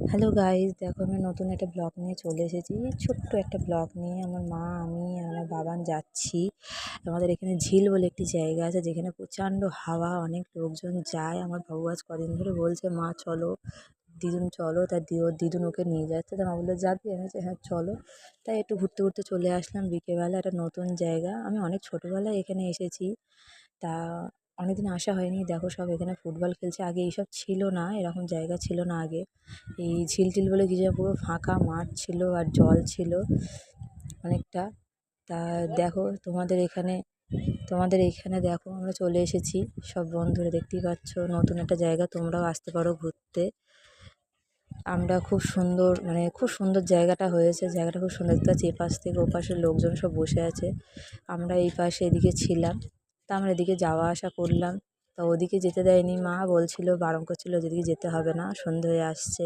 Hello guys, দেখো আমি নতুন একটা ব্লগ নিয়ে চলে এসেছি। ছোট্ট একটা ব্লগ নিয়ে আমার মা, আমি আর আমার বাবান যাচ্ছি। আমাদের এখানে ঝিল বলে একটি জায়গা আছে, যেখানে প্রচণ্ড হাওয়া, অনেক লোকজন যায়। আমার বাবু আজ কদিন ধরে বলছে, মা চলো, দিদুন চলো। তার দিদুন ওকে নিয়ে যাচ্ছে। তা মা বললো, যাবি? আমি বলছি, হ্যাঁ চলো। তাই একটু ঘুরতে ঘুরতে চলে আসলাম বিকেলবেলা। একটা নতুন জায়গা, আমি অনেক ছোটোবেলায় এখানে এসেছি। তা অনেকদিন আসা হয়নি। দেখো সব এখানে ফুটবল খেলছে। আগে এইসব ছিল না, এরকম জায়গা ছিল না আগে। এই ঝিল টিল বলে কিছু না, পুরো ফাঁকা মাঠ ছিল আর জল ছিল অনেকটা। তা দেখো তোমাদের এখানে দেখো আমরা চলে এসেছি সব বন্ধুরা, দেখতেই পাচ্ছ। নতুন একটা জায়গা, তোমরাও আসতে পারো ঘুরতে। আমরা খুব সুন্দর জায়গাটা হয়েছে। জায়গাটা খুব সুন্দর, দেখতে পাচ্ছি এপাশ থেকে ওপাশের লোকজন সব বসে আছে। আমরা এই পাশে এদিকে ছিলাম। তা আমরা এদিকে যাওয়া আসা করলাম। তা ওদিকে যেতে দেয়নি, মা বলছিল, বারণ করছিল যেদিকে যেতে হবে না, সন্ধে হয়ে আসছে।